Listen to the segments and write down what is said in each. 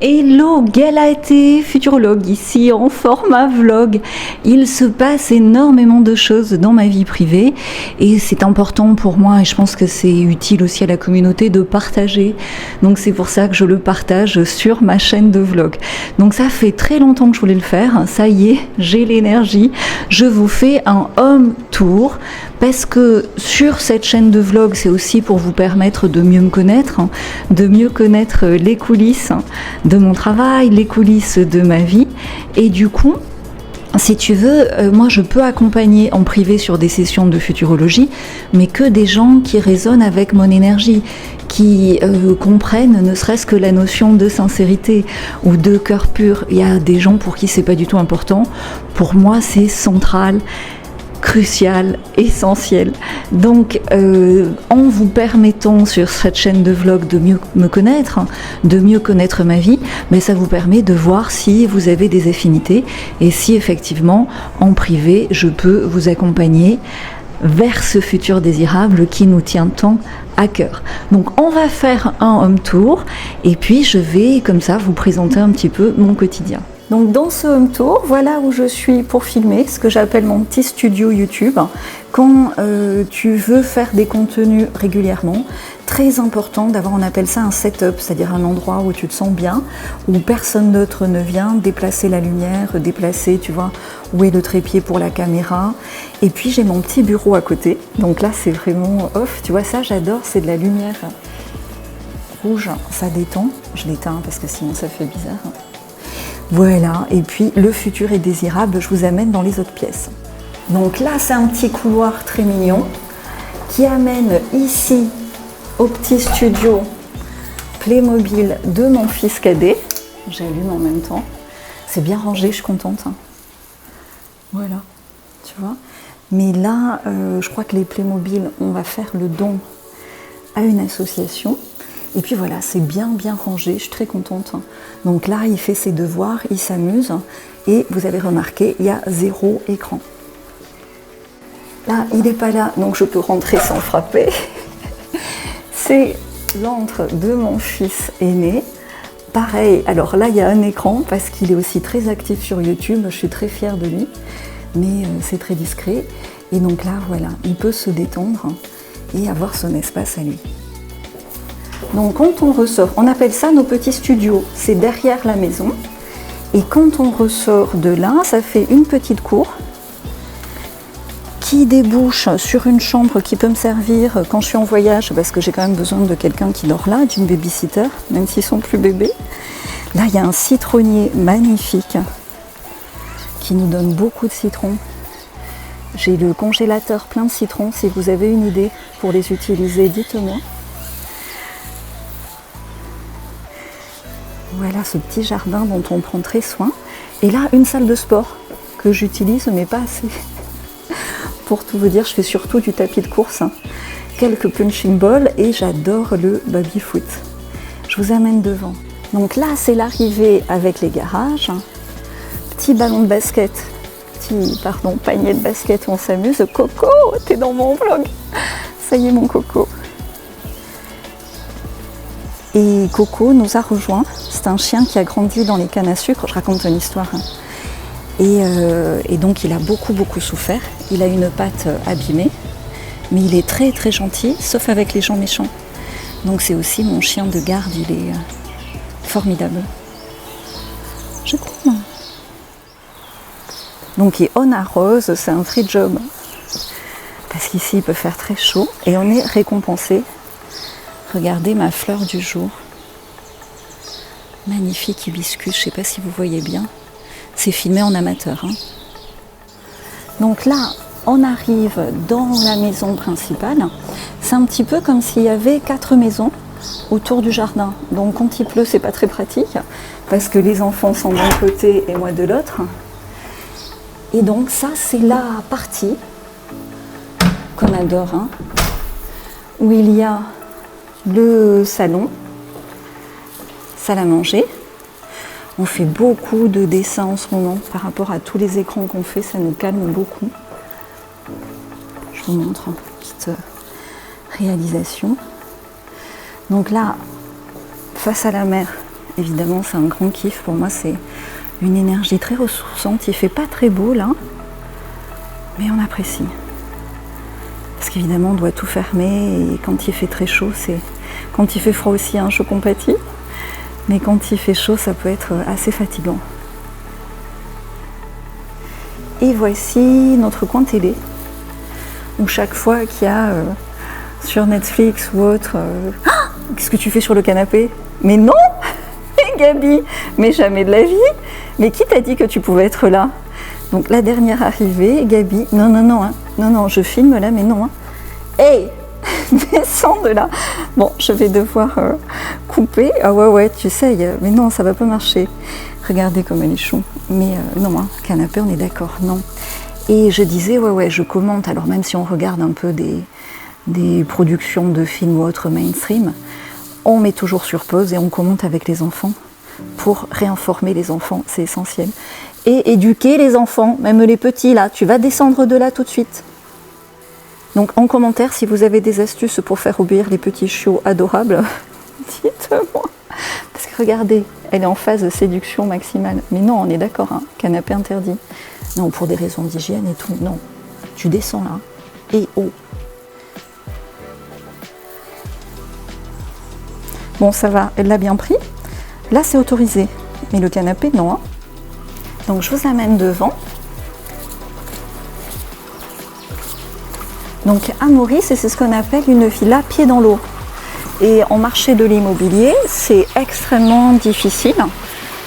Hello Galatée, futurologue ici en format vlog. Il se passe énormément de choses dans ma vie privée et c'est important pour moi et je pense que c'est utile aussi à la communauté de partager. Donc c'est pour ça que je le partage sur ma chaîne de vlog. Donc ça fait très longtemps que je voulais le faire, ça y est, j'ai l'énergie. Je vous fais un home tour parce que sur cette chaîne de vlog, c'est aussi pour vous permettre de mieux me connaître, de mieux connaître les coulisses de mon travail, les coulisses de ma vie. Et du coup, si tu veux, moi je peux accompagner en privé sur des sessions de futurologie, mais que des gens qui résonnent avec mon énergie, qui comprennent ne serait-ce que la notion de sincérité ou de cœur pur. Il y a des gens pour qui c'est pas du tout important. Pour moi, c'est central, crucial, essentiel. Donc en vous permettant sur cette chaîne de vlog de mieux me connaître, de mieux connaître ma vie, mais ça vous permet de voir si vous avez des affinités et si effectivement en privé je peux vous accompagner vers ce futur désirable qui nous tient tant à cœur. Donc on va faire un home tour et puis je vais comme ça vous présenter un petit peu mon quotidien. Donc dans ce home tour, voilà où je suis pour filmer, ce que j'appelle mon petit studio YouTube. Quand tu veux faire des contenus régulièrement, très important d'avoir, on appelle ça un setup, c'est-à-dire un endroit où tu te sens bien, où personne d'autre ne vient, déplacer la lumière, déplacer, tu vois, où est le trépied pour la caméra. Et puis j'ai mon petit bureau à côté, donc là c'est vraiment off, tu vois ça j'adore, c'est de la lumière rouge, ça détend, je l'éteins parce que sinon ça fait bizarre. Voilà, et puis le futur est désirable, je vous amène dans les autres pièces. Donc là, c'est un petit couloir très mignon qui amène ici au petit studio Playmobil de mon fils cadet. J'allume en même temps. C'est bien rangé, je suis contente. Voilà, tu vois. Mais là, je crois que les Playmobil, on va faire le don à une association. Et puis voilà, c'est bien rangé, je suis très contente. Donc là, il fait ses devoirs, il s'amuse. Et vous avez remarqué, il y a 0 écran. Là, il n'est pas là, donc je peux rentrer sans frapper. C'est l'antre de mon fils aîné. Pareil, alors là, il y a un écran parce qu'il est aussi très actif sur YouTube. Je suis très fière de lui, mais c'est très discret. Et donc là, voilà, il peut se détendre et avoir son espace à lui. Donc quand on ressort, on appelle ça nos petits studios, c'est derrière la maison. Et quand on ressort de là, ça fait une petite cour qui débouche sur une chambre qui peut me servir quand je suis en voyage, parce que j'ai quand même besoin de quelqu'un qui dort là, d'une babysitter, même s'ils sont plus bébés. Là, il y a un citronnier magnifique qui nous donne beaucoup de citrons. J'ai le congélateur plein de citrons, si vous avez une idée pour les utiliser, dites-moi. Voilà ce petit jardin dont on prend très soin. Et là, une salle de sport que j'utilise, mais pas assez. Pour tout vous dire, je fais surtout du tapis de course, quelques punching balls et j'adore le baby-foot. Je vous amène devant. Donc là, c'est l'arrivée avec les garages. Petit ballon de basket, panier de basket où on s'amuse. Coco, t'es dans mon vlog. Ça y est, mon Coco. Et Coco nous a rejoints. C'est un chien qui a grandi dans les cannes à sucre. Je raconte une histoire. Et donc il a beaucoup souffert. Il a une patte abîmée. Mais il est très gentil, sauf avec les gens méchants. Donc c'est aussi mon chien de garde. Il est formidable. Je t'aime. Donc et on arrose, c'est un free job. Parce qu'ici il peut faire très chaud. Et on est récompensé. Regardez ma fleur du jour. Magnifique hibiscus, je ne sais pas si vous voyez bien. C'est filmé en amateur. Donc là, on arrive dans la maison principale. C'est un petit peu comme s'il y avait 4 maisons autour du jardin. Donc quand il pleut, c'est pas très pratique parce que les enfants sont d'un côté et moi de l'autre. Et donc ça, c'est la partie qu'on adore, où il y a le salon, salle à manger. On fait beaucoup de dessins en ce moment par rapport à tous les écrans qu'on fait, ça nous calme beaucoup. Je vous montre une petite réalisation. Donc là, face à la mer, évidemment, c'est un grand kiff. Pour moi, c'est une énergie très ressourçante. Il fait pas très beau là, mais on apprécie. Parce qu'évidemment, on doit tout fermer et quand il fait très chaud, c'est... Quand il fait froid aussi, hein, je compatis. Mais quand il fait chaud, ça peut être assez fatigant. Et voici notre coin télé, où chaque fois qu'il y a sur Netflix ou autre... Ah, qu'est-ce que tu fais sur le canapé? Mais non Gabi, mais jamais de la vie. Mais qui t'a dit que tu pouvais être là? Donc la dernière arrivée, Gabi, non, non, non, hein. Non, non, je filme là, mais non. Hein. Hey, descends de là. Bon, je vais devoir couper. Ah ouais, tu sais, mais non, ça va pas marcher. Regardez comme elle est chou. Mais non, hein, canapé, on est d'accord, non. Et je disais, ouais, je commente. Alors même si on regarde un peu des productions de films ou autres mainstream, on met toujours sur pause et on commente avec les enfants pour réinformer les enfants, c'est essentiel. Et éduquer les enfants, même les petits là, tu vas descendre de là tout de suite. Donc en commentaire, si vous avez des astuces pour faire obéir les petits chiots adorables, dites-moi. Parce que regardez, elle est en phase de séduction maximale. Mais non, on est d'accord, hein, canapé interdit. Non, pour des raisons d'hygiène et tout, non. Tu descends là. Et oh. Bon, ça va, elle l'a bien pris. Là, c'est autorisé. Mais le canapé, non. Hein. Donc, je vous amène devant. Donc, à Maurice, c'est ce qu'on appelle une villa pied dans l'eau. Et en marché de l'immobilier, c'est extrêmement difficile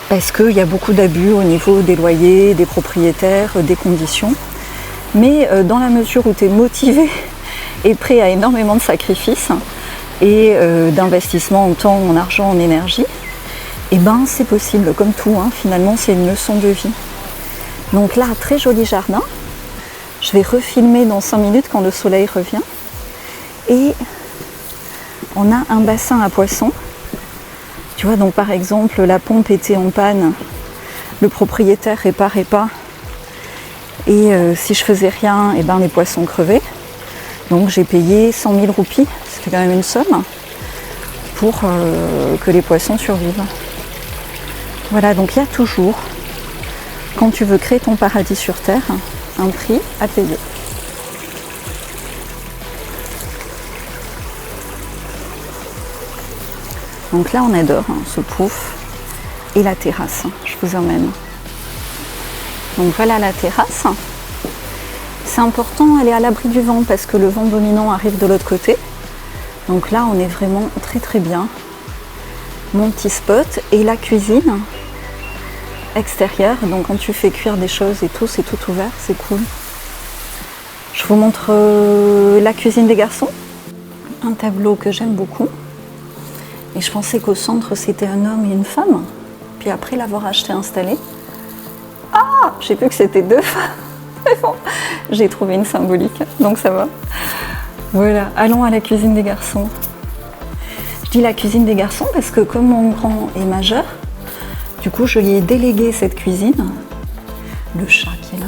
parce qu'il y a beaucoup d'abus au niveau des loyers, des propriétaires, des conditions. Mais dans la mesure où tu es motivé et prêt à énormément de sacrifices, et d'investissement en temps, en argent, en énergie, et ben c'est possible, comme tout, hein, finalement c'est une leçon de vie. Donc là, très joli jardin, je vais refilmer dans 5 minutes quand le soleil revient, et on a un bassin à poissons, tu vois, donc par exemple la pompe était en panne, le propriétaire réparait pas, et si je faisais rien, et ben les poissons crevaient. Donc j'ai payé 100 000 roupies, c'est quand même une somme, pour que les poissons survivent. Voilà, donc il y a toujours, quand tu veux créer ton paradis sur Terre, un prix à payer. Donc là on adore ce pouf et la terrasse, je vous emmène. Donc voilà la terrasse. C'est important, elle est à l'abri du vent parce que le vent dominant arrive de l'autre côté. Donc là, on est vraiment très très bien. Mon petit spot et la cuisine extérieure. Donc quand tu fais cuire des choses et tout, c'est tout ouvert, c'est cool. Je vous montre la cuisine des garçons. Un tableau que j'aime beaucoup. Et je pensais qu'au centre, c'était un homme et une femme. Puis après l'avoir acheté installé, ah, j'ai vu que c'était 2 femmes. Mais bon, j'ai trouvé une symbolique, donc ça va. Voilà, allons à la cuisine des garçons. Je dis la cuisine des garçons parce que comme mon grand est majeur, du coup je lui ai délégué cette cuisine. Le chat qui est là,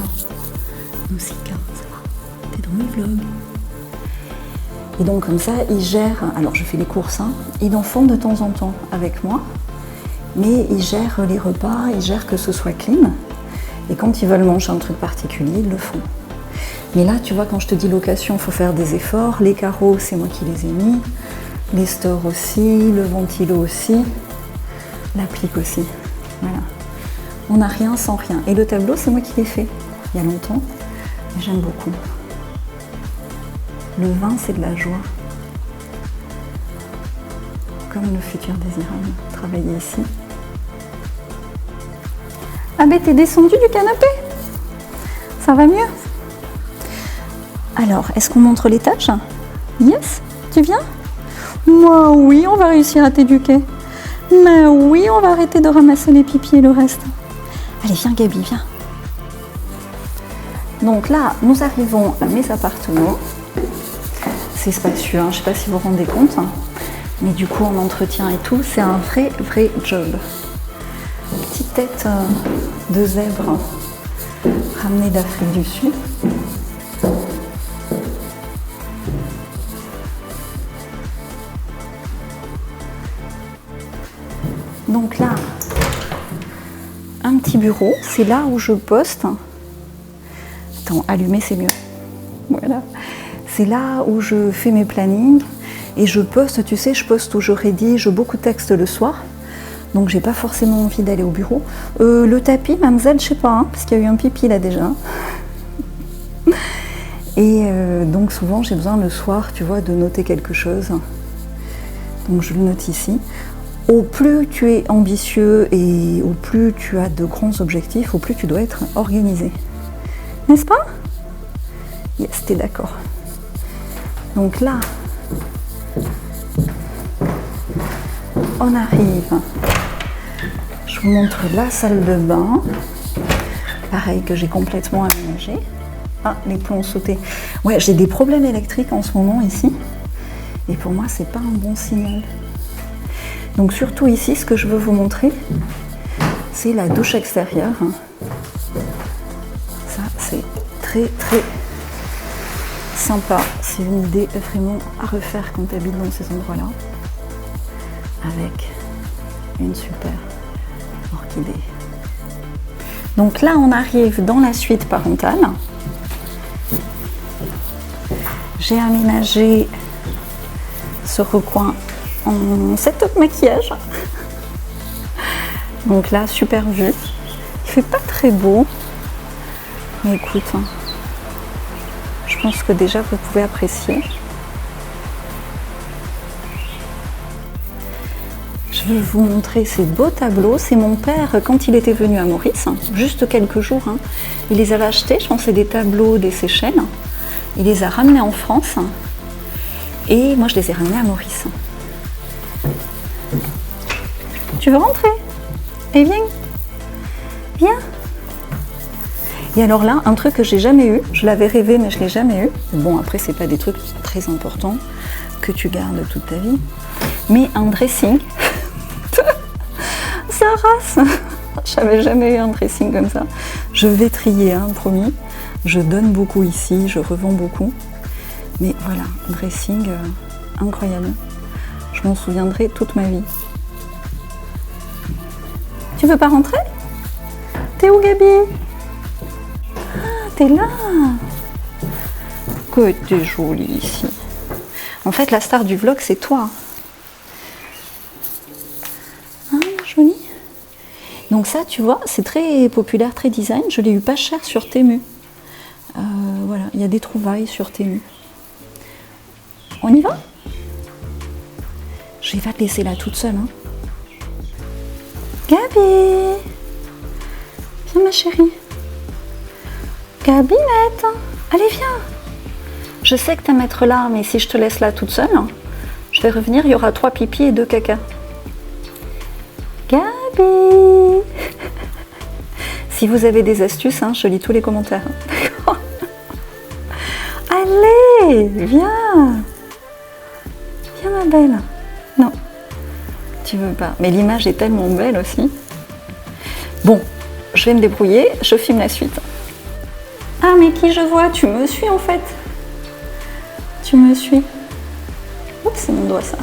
Nausicaa, ça va, t'es dans mes vlogs. Et donc comme ça, il gère, alors je fais les courses, hein, il en font de temps en temps avec moi, mais il gère les repas, il gère que ce soit clean. Et quand ils veulent manger un truc particulier, ils le font. Mais là, tu vois, quand je te dis location, il faut faire des efforts. Les carreaux, c'est moi qui les ai mis. Les stores aussi, le ventilo aussi. L'applique aussi. Voilà. On n'a rien sans rien. Et le tableau, c'est moi qui l'ai fait il y a longtemps. Et j'aime beaucoup. Le vin, c'est de la joie. Comme le futur désirable. Travailler ici. Ah ben t'es descendu du canapé? Ça va mieux? Alors, est-ce qu'on montre l'étage? Yes? Tu viens? Moi oui, on va réussir à t'éduquer. Mais oui, on va arrêter de ramasser les pipis et le reste. Allez, viens Gabi, viens. Donc là, nous arrivons à mes appartements. C'est spacieux, hein, je ne sais pas si vous vous rendez compte. Hein. Mais du coup, en entretien et tout, c'est un vrai job. Petite tête de zèbre ramenée d'Afrique du Sud. Donc là, un petit bureau, c'est là où je poste. Attends, allumer c'est mieux. Voilà. C'est là où je fais mes plannings et je poste, tu sais, je poste où je rédige beaucoup de textes le soir. Donc j'ai pas forcément envie d'aller au bureau. Le tapis, mademoiselle, je sais pas, hein, parce qu'il y a eu un pipi là déjà. Et donc souvent j'ai besoin le soir, tu vois, de noter quelque chose. Donc je le note ici. Au plus tu es ambitieux et au plus tu as de grands objectifs, au plus tu dois être organisé. N'est-ce pas? Yes, t'es d'accord. Donc là, on arrive. Je vous montre la salle de bain. Pareil que j'ai complètement aménagé. Ah, les plombs ont sauté. Ouais, j'ai des problèmes électriques en ce moment ici. Et pour moi, c'est pas un bon signal. Donc surtout ici, ce que je veux vous montrer, c'est la douche extérieure. Ça, c'est très très sympa. C'est une idée vraiment à refaire quand tu habites dans ces endroits-là. Avec une super orchidée. Donc là, on arrive dans la suite parentale. J'ai aménagé ce recoin en setup maquillage. Donc là, super vue. Il fait pas très beau, mais écoute, je pense que déjà vous pouvez apprécier. Je vais vous montrer ces beaux tableaux. C'est mon père quand il était venu à Maurice, juste quelques jours. Il les avait achetés, je pense que c'est des tableaux des Seychelles. Il les a ramenés en France et moi je les ai ramenés à Maurice. Tu veux rentrer? Eh viens, viens. Et alors là, un truc que j'ai jamais eu, je l'avais rêvé mais je l'ai jamais eu. Bon, après c'est pas des trucs très importants que tu gardes toute ta vie, mais un dressing. Ça race. J'avais jamais eu un dressing comme ça. Je vais trier, promis. Je donne beaucoup ici, je revends beaucoup. Mais voilà, un dressing incroyable. Je m'en souviendrai toute ma vie. Tu veux pas rentrer? T'es où, Gabi? Ah, t'es là. Que t'es jolie ici. En fait, la star du vlog, c'est toi. Ah, jolie. Donc ça, tu vois, c'est très populaire, très design. Je l'ai eu pas cher sur Temu. Voilà, il y a des trouvailles sur Temu. On y va? Je vais pas te laisser là toute seule. Gabi! Viens ma chérie. Gabinette! Allez, viens! Je sais que t'aimes être là, mais si je te laisse là toute seule, je vais revenir, il y aura 3 pipis et 2 caca. Gabi! Si vous avez des astuces, je lis tous les commentaires. D'accord? Allez, viens. Viens ma belle. Non, tu veux pas. Mais l'image est tellement belle aussi. Bon, je vais me débrouiller, je filme la suite. Ah mais qui je vois? Tu me suis en fait. Tu me suis. Oups, c'est mon doigt ça.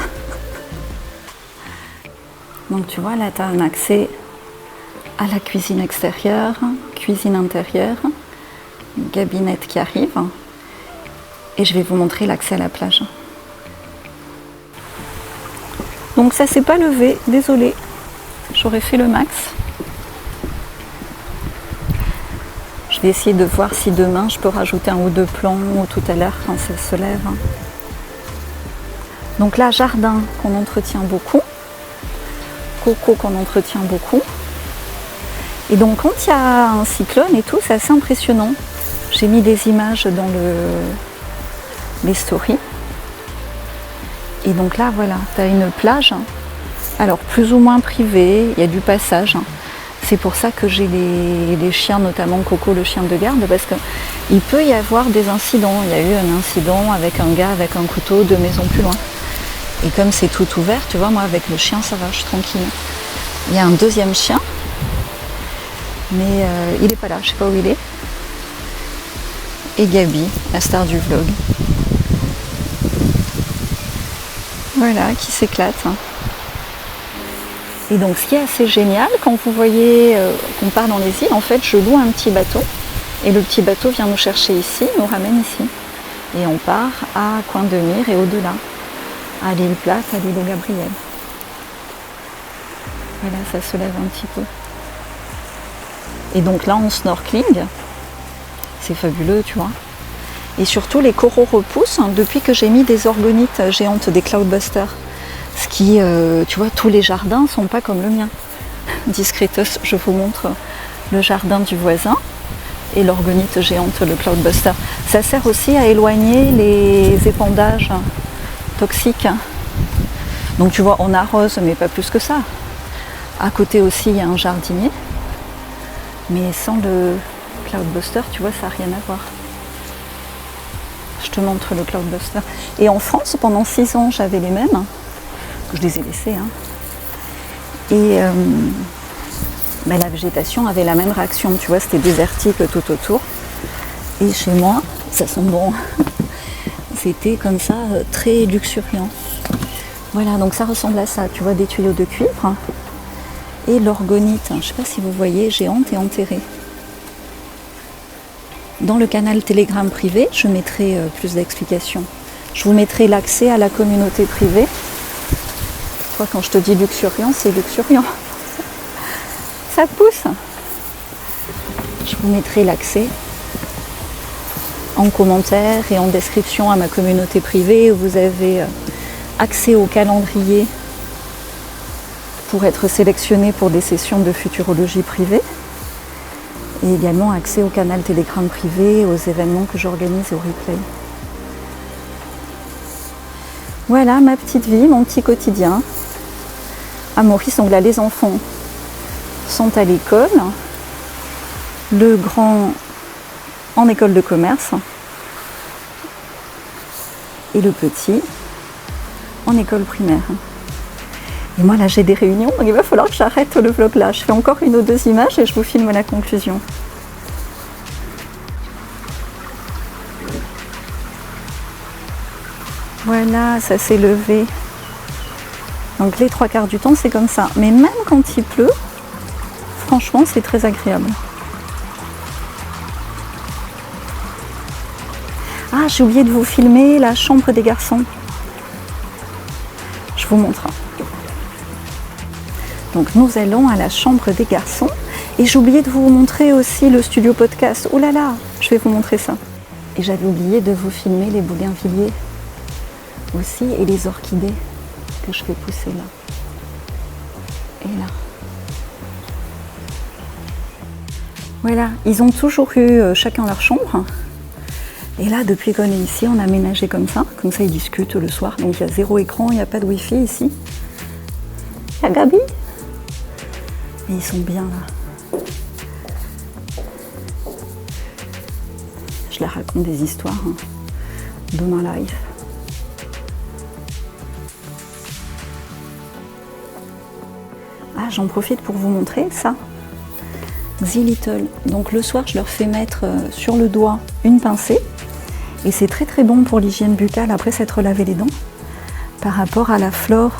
Donc tu vois, là tu as un accès à la cuisine extérieure, cuisine intérieure, gabinette qui arrive. Et je vais vous montrer l'accès à la plage. Donc ça s'est pas levé, désolée. J'aurais fait le max. Je vais essayer de voir si demain je peux rajouter 1 ou 2 plans ou tout à l'heure quand ça se lève. Donc là, jardin qu'on entretient beaucoup. Coco qu'on entretient beaucoup. Et donc quand il y a un cyclone et tout, c'est assez impressionnant. J'ai mis des images dans les stories. Et donc là, voilà, tu as une plage, alors plus ou moins privée, il y a du passage. C'est pour ça que j'ai les chiens, notamment Coco, le chien de garde, parce qu'il peut y avoir des incidents. Il y a eu un incident avec un gars avec un couteau 2 maisons plus loin. Et comme c'est tout ouvert, tu vois, moi avec le chien, ça va, je suis tranquille. Il y a un deuxième chien, mais il n'est pas là, je sais pas où il est. Et Gabi, la star du vlog. Voilà, qui s'éclate. Et donc ce qui est assez génial, quand vous voyez qu'on part dans les îles, en fait je loue un petit bateau et le petit bateau vient nous chercher ici, nous ramène ici. Et on part à Coin de Mire et au-delà, à l'île Plate, à l'île aux Gabriel. Voilà, ça se lève un petit peu. Et donc là en snorkeling, c'est fabuleux, tu vois. Et surtout les coraux repoussent depuis que j'ai mis des orgonites géantes, des cloudbusters. Ce qui, tu vois, tous les jardins ne sont pas comme le mien. Discretos, je vous montre le jardin du voisin et l'orgonite géante, le cloudbuster. Ça sert aussi à éloigner les épandages toxiques. Donc tu vois, on arrose, mais pas plus que ça. À côté aussi, il y a un jardinier. Mais sans le cloudbuster, tu vois, ça n'a rien à voir. Je te montre le cloudbuster. Et en France, pendant 6 ans, j'avais les mêmes. Je les ai laissés. Hein. Et la végétation avait la même réaction. Tu vois, c'était désertique tout autour. Et chez moi, ça sent bon. C'était comme ça, très luxuriant. Voilà, donc ça ressemble à ça. Tu vois, des tuyaux de cuivre. Et l'orgonite, je ne sais pas si vous voyez, géante et enterrée. Dans le canal Telegram privé, je mettrai plus d'explications. Je vous mettrai l'accès à la communauté privée. Quand je te dis luxuriant, c'est luxuriant. Ça pousse. Je vous mettrai l'accès en commentaire et en description à ma communauté privée où vous avez accès au calendrier pour être sélectionné pour des sessions de futurologie privée et également accès au canal Telegram privé, aux événements que j'organise au replay. Voilà ma petite vie, mon petit quotidien. À Maurice, donc là, les enfants sont à l'école, le grand en école de commerce et le petit en école primaire. Et moi là j'ai des réunions, donc il va falloir que j'arrête le vlog là. Je fais encore 1 ou 2 images et je vous filme la conclusion. Voilà, ça s'est levé. Donc les 3/4 du temps c'est comme ça. Mais même quand il pleut, franchement c'est très agréable. Ah, j'ai oublié de vous filmer la chambre des garçons. Je vous montre. Donc nous allons à la chambre des garçons. Et j'ai oublié de vous montrer aussi le studio podcast. Oh là là, je vais vous montrer ça. Et j'avais oublié de vous filmer les bougainvilliers aussi et les orchidées que je fais pousser là. Et là. Voilà, ils ont toujours eu chacun leur chambre. Et là, depuis qu'on est ici, on a aménagé comme ça ils discutent le soir. Donc il y a 0 écran, il n'y a pas de wifi ici. Il y a Gabi. Et ils sont bien là. Je leur raconte des histoires de ma life. Ah, j'en profite pour vous montrer ça. Xylitol. Donc le soir, je leur fais mettre sur le doigt une pincée. Et c'est très très bon pour l'hygiène buccale après s'être lavé les dents. Par rapport à la flore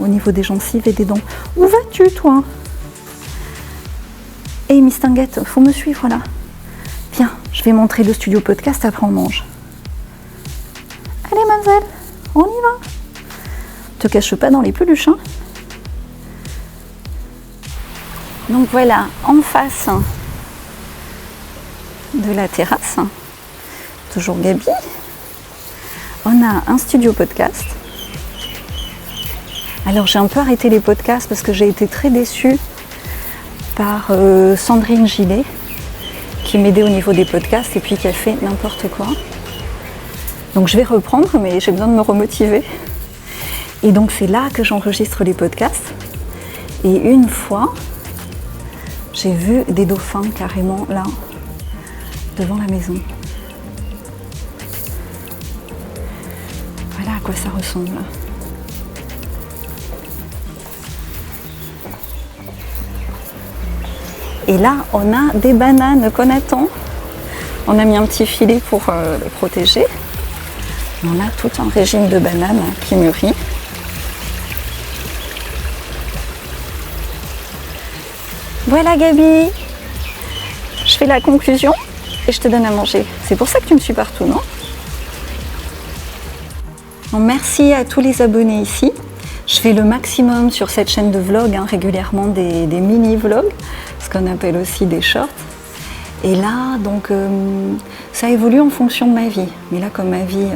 au niveau des gencives et des dents. Où vas-tu toi? Hey Miss Tinguette, faut me suivre là. Viens, je vais montrer le studio podcast, après on mange. Allez mademoiselle, on y va. Te cache pas dans les peluches, hein. Donc voilà, en face de la terrasse, toujours Gabi, on a un studio podcast. Alors j'ai un peu arrêté les podcasts parce que j'ai été très déçue par Sandrine Gillet qui m'aidait au niveau des podcasts et puis qui a fait n'importe quoi. Donc je vais reprendre mais j'ai besoin de me remotiver. Et donc c'est là que j'enregistre les podcasts. Et une fois, j'ai vu des dauphins carrément là, devant la maison. Voilà à quoi ça ressemble. Et là, on a des bananes qu'on attend. On a mis un petit filet pour les protéger. On a tout un régime de bananes qui mûrit. Voilà Gabi, je fais la conclusion et je te donne à manger. C'est pour ça que tu me suis partout, non? Donc, merci à tous les abonnés ici. Je fais le maximum sur cette chaîne de vlog, régulièrement des mini-vlogs, ce qu'on appelle aussi des shorts. Et là, donc, ça évolue en fonction de ma vie. Mais là, comme ma vie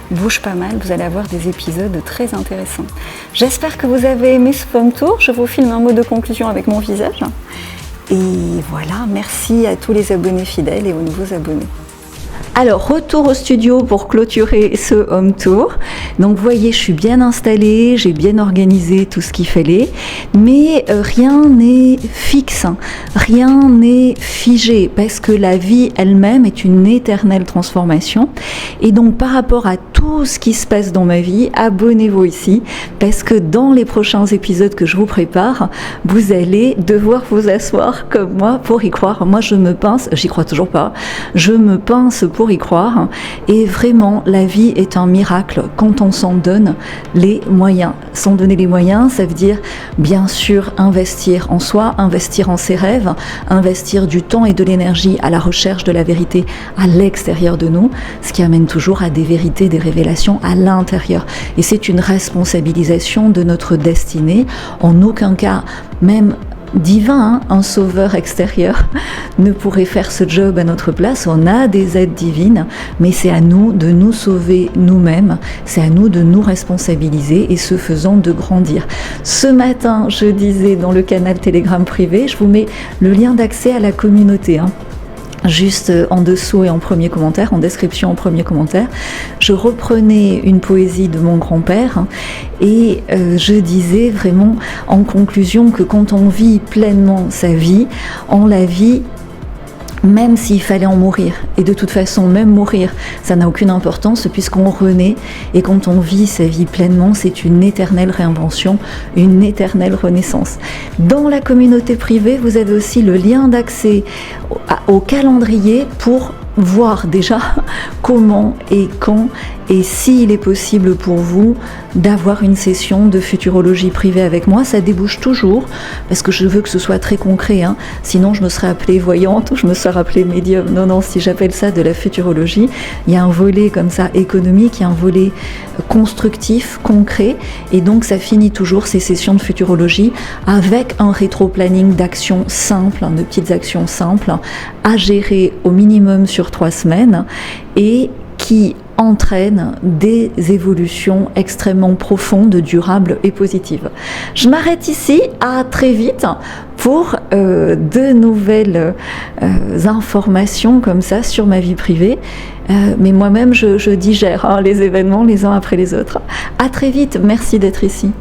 bouge pas mal, vous allez avoir des épisodes très intéressants. J'espère que vous avez aimé ce home tour. Je vous filme un mot de conclusion avec mon visage. Et voilà, merci à tous les abonnés fidèles et aux nouveaux abonnés. Alors, retour au studio pour clôturer ce home tour. Donc, vous voyez, je suis bien installée, j'ai bien organisé tout ce qu'il fallait, mais rien n'est fixe, rien n'est figé, parce que la vie elle-même est une éternelle transformation. Et donc, par rapport à tout ce qui se passe dans ma vie, abonnez-vous ici, parce que dans les prochains épisodes que je vous prépare, vous allez devoir vous asseoir comme moi pour y croire. Moi, je me pince, j'y crois toujours pas, je me pince pour y croire, et vraiment la vie est un miracle quand on s'en donne les moyens. S'en donner les moyens, ça veut dire bien sûr investir en soi, investir en ses rêves, investir du temps et de l'énergie à la recherche de la vérité à l'extérieur de nous, ce qui amène toujours à des vérités, des révélations à l'intérieur. Et c'est une responsabilisation de notre destinée. En aucun cas, même divin, un sauveur extérieur ne pourrait faire ce job à notre place. On a des aides divines, mais c'est à nous de nous sauver nous-mêmes, c'est à nous de nous responsabiliser et ce faisant de grandir. Ce matin, je disais dans le canal Telegram privé, je vous mets le lien d'accès à la communauté, juste en dessous et en premier commentaire, en description en premier commentaire. Je reprenais une poésie de mon grand-père et je disais vraiment en conclusion que quand on vit pleinement sa vie, on la vit même s'il fallait en mourir. Et de toute façon, même mourir, ça n'a aucune importance puisqu'on renaît. Et quand on vit sa vie pleinement, c'est une éternelle réinvention, une éternelle renaissance. Dans la communauté privée, vous avez aussi le lien d'accès au calendrier pour voir déjà comment et quand et s'il est possible pour vous d'avoir une session de futurologie privée avec moi. Ça débouche toujours parce que je veux que ce soit très concret, sinon je me serais appelée voyante ou je me serais appelée médium. Non, si j'appelle ça de la futurologie, il y a un volet comme ça économique, il y a un volet constructif, concret, et donc ça finit toujours ces sessions de futurologie avec un rétro-planning d'actions simples, de petites actions simples à gérer au minimum sur 3 semaines et qui entraîne des évolutions extrêmement profondes, durables et positives. Je m'arrête ici, à très vite pour de nouvelles informations comme ça sur ma vie privée. Mais moi-même, je digère les événements les uns après les autres. À très vite, merci d'être ici.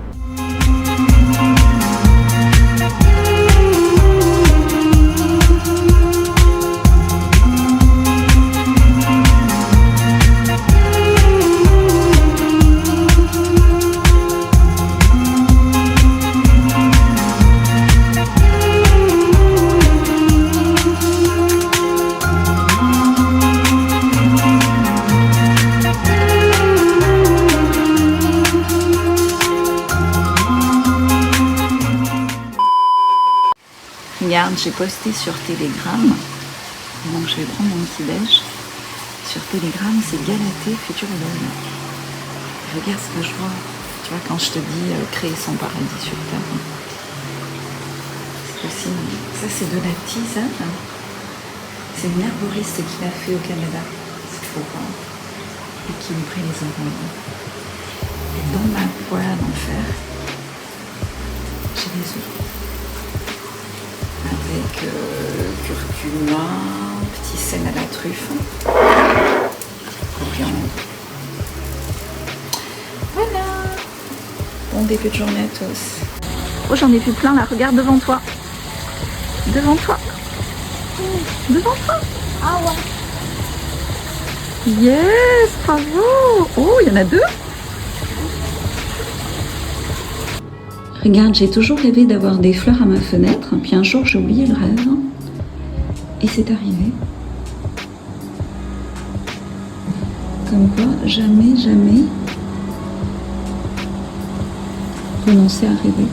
Regarde, j'ai posté sur Telegram, donc je vais prendre mon petit déj. Sur Telegram, c'est Galatée Futurologue. Regarde ce que je vois, tu vois, quand je te dis créer son paradis sur Terre. C'est possible. Ça, c'est de la tisane. C'est une herboriste qui l'a fait au Canada. C'est pour équilibrer les hormones. Et dans ma poêle à l'enfer, j'ai des œufs. Avec curcuma, petit sel à la truffe, coriandre. Voilà. Bon début de journée à tous. Oh, j'en ai vu plein là, regarde devant toi. Devant toi. Devant toi. Ah ouais. Yes, bravo. Oh, il y en a 2. Regarde, j'ai toujours rêvé d'avoir des fleurs à ma fenêtre, puis un jour j'ai oublié le rêve, et c'est arrivé. Comme quoi, jamais renoncer à rêver.